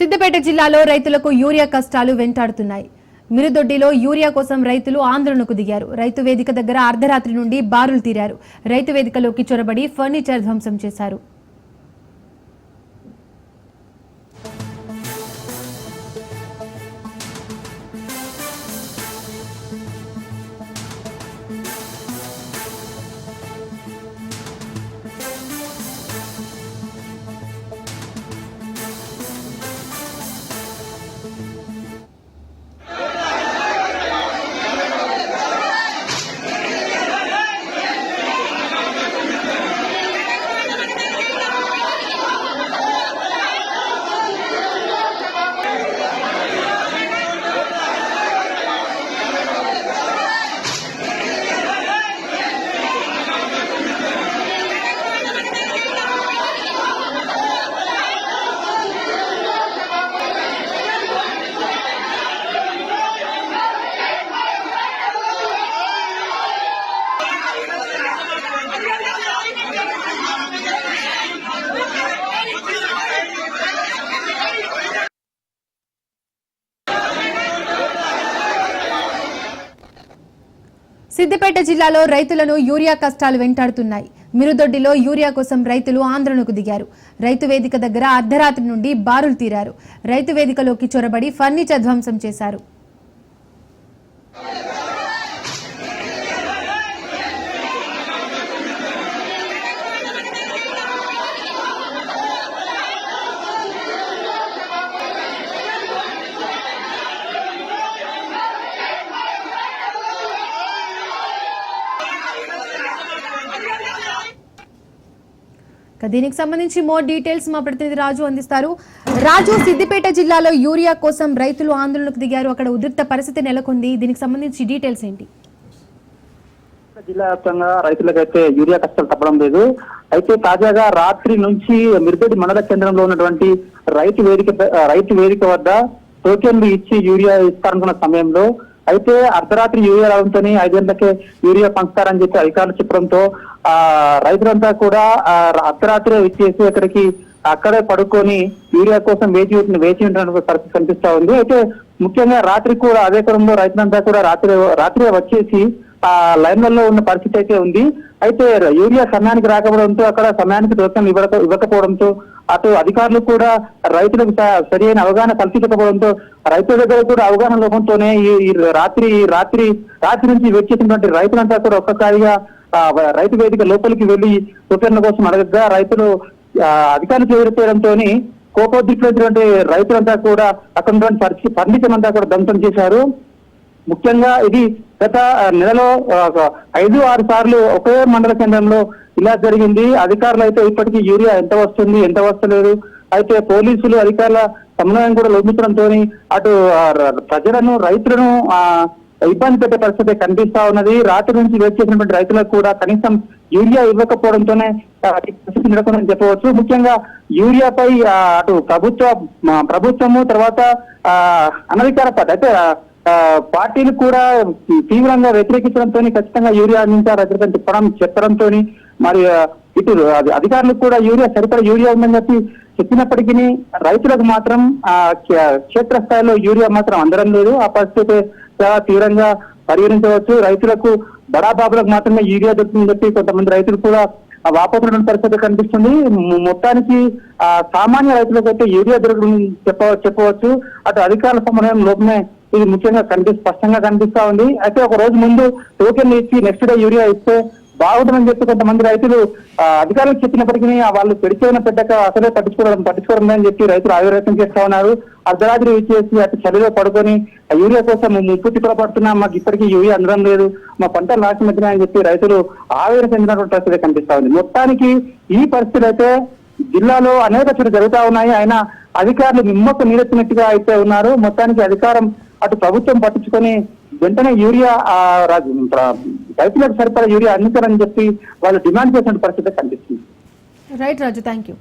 సిద్దిపేట జిల్లాలో రైతులకు యూరియా కష్టాలు వెంటాడుతున్నాయి. మిరుదొడ్డిలో యూరియా కోసం రైతులు ఆందోళనకు దిగారు. రైతు వేదిక దగ్గర అర్ధరాత్రి నుండి బారులు తీరారు. రైతు వేదికలోకి చొరబడి ఫర్నిచర్ ధ్వంసం చేశారు. సిద్దిపేట జిల్లాలో రైతులను యూరియా కష్టాలు వెంటాడుతున్నాయి. మిరుదొడ్డిలో యూరియా కోసం రైతులు ఆందోళనకు దిగారు. రైతు వేదిక దగ్గర అర్ధరాత్రి నుండి బారులు తీరారు. రైతు వేదికలోకి చొరబడి ఫర్నిచర్ ధ్వంసం చేశారు. దీనికి సంబంధించి మోర్ డీటెయిల్స్ మా ప్రతినిధి రాజు అందిస్తారు. రాజు, సిద్దిపేట జిల్లాలో యూరియా కోసం రైతులు ఆందోళనకు దిగారు. అక్కడ ఉద్రిక్త పరిస్థితి నెలకొంది. దీనికి సంబంధించి డీటెయిల్స్ ఏంటి? జిల్లా వ్యాప్తంగా రైతులకైతే యూరియా కష్టాలు తప్పడం లేదు. అయితే తాజాగా రాత్రి నుంచి మిరుదొడ్డి మండల కేంద్రంలో ఉన్నటువంటి రైతు వేదిక వద్ద టోకెన్లు ఇచ్చి యూరియా ఇస్తారనుకున్న సమయంలో అయితే అర్ధరాత్రి యూరియా రావడంతో 5 గంటలకే యూరియా పంచుతారని చెప్పి అధికారులు చెప్పడంతో రైతులంతా కూడా అర్ధరాత్రి ఇచ్చేసి అక్కడే పడుకొని యూరియా కోసం వేచి ఉంటున్న పరిస్థితి కనిపిస్తా ఉంది. అయితే ముఖ్యంగా రాత్రి కూడా అదే క్రమంలో రైతులంతా కూడా రాత్రి వచ్చేసి లైన్లలో ఉన్న పరిస్థితి అయితే ఉంది. అయితే యూరియా సమయానికి రాకపోవడంతో అక్కడ సమయానికి టోకెన్ ఇవ్వకపోవడంతో అటు అధికారులు కూడా రైతులకు సరైన అవగాహన కల్పించకపోవడంతో రైతుల దగ్గర కూడా అవగాహన లోపంతోనే ఈ రాత్రి నుంచి వచ్చేసినటువంటి రైతులంతా కూడా ఒక్కసారిగా రైతు వేదిక లోపలికి వెళ్లి టోకెన్ల కోసం అడగగా రైతులు అధికారులకు ఎదురుచేయడంతో కోపోద్రిక్తులైనటువంటి రైతులంతా కూడా అక్కడ ఫర్నిచర్ అంతా కూడా ధ్వంసం చేశారు. ముఖ్యంగా ఇది గత నెలలో 5-6 సార్లు ఒకే మండల కేంద్రంలో ఇలా జరిగింది. అధికారులు అయితే ఇప్పటికీ యూరియా ఎంత వస్తుంది ఎంత వస్తలేదు. అయితే పోలీసులు అధికారుల సమన్వయం కూడా లోపించడంతో అటు ప్రజలను రైతులను ఇబ్బంది పెట్టే పరిస్థితి కనిపిస్తా ఉన్నది. రాత్రి నుంచి వెయిట్ చేసినటువంటి రైతులకు కూడా కనీసం యూరియా ఇవ్వకపోవడంతోనే పరిస్థితి నెలకొందని చెప్పవచ్చు. ముఖ్యంగా యూరియాపై అటు ప్రభుత్వము తర్వాత అనధికార అయితే పార్టీలు కూడా తీవ్రంగా వ్యతిరేకించడంతో ఖచ్చితంగా యూరియా అందించారు చెప్పడంతో మరి ఇటు అధికారులకు కూడా సరిపడా యూరియా ఉందని చెప్పినప్పటికీ రైతులకు మాత్రం క్షేత్రస్థాయిలో యూరియా మాత్రం అందడం లేదు. ఆ పరిస్థితి చాలా తీవ్రంగా పరిగణించవచ్చు. రైతులకు బడాబాబులకు మాత్రమే యూరియా దొరుకుతుందని చెప్పి కొంతమంది రైతులు కూడా వాపోతున్న పరిస్థితి కనిపిస్తుంది. మొత్తానికి సామాన్య రైతులకు అయితే యూరియా దొరకడం చెప్పవచ్చు. అటు అధికారుల సమన్వయం లోపమే ఇది ముఖ్యంగా స్పష్టంగా కనిపిస్తా ఉంది. అయితే ఒక రోజు ముందు టోకెన్ ఇచ్చి నెక్స్ట్ డే యూరియా ఇస్తే బాగుంటుందని చెప్పి కొంతమంది రైతులు అధికారులకు చెప్పినప్పటికీ వాళ్ళు పెడిచేన పెట్టక అసలే పట్టించుకోవడం అని చెప్పి రైతులు ఆవేదన చేస్తా ఉన్నారు. అర్ధరాత్రి ఇచ్చేసి అటు చలిలో పడుకొని యూరియా కోసం ముప్పు తిప్పబడుతున్నా మాకు ఇప్పటికీ యూరియా అందడం లేదు, మా పంటలు నాశనం అవుతున్నాయని చెప్పి రైతులు ఆవేదన చెందినటువంటి పరిస్థితి కనిపిస్తా ఉంది. మొత్తానికి ఈ పరిస్థితులు అయితే జిల్లాలో అనేక చోట్ల జరుగుతా ఉన్నాయి. అయినా అధికారులు నిమ్మకు నీరెత్తినట్టుగా అయితే ఉన్నారు. మొత్తానికి అధికారం అటు ప్రభుత్వం పట్టించుకొని వెంటనే యూరియా రైతులకు సరిపడా యూరియా అందించాలని చెప్పి వాళ్ళు డిమాండ్ చేసిన పరిస్థితి కనిపిస్తుంది. Right Raju, thank you.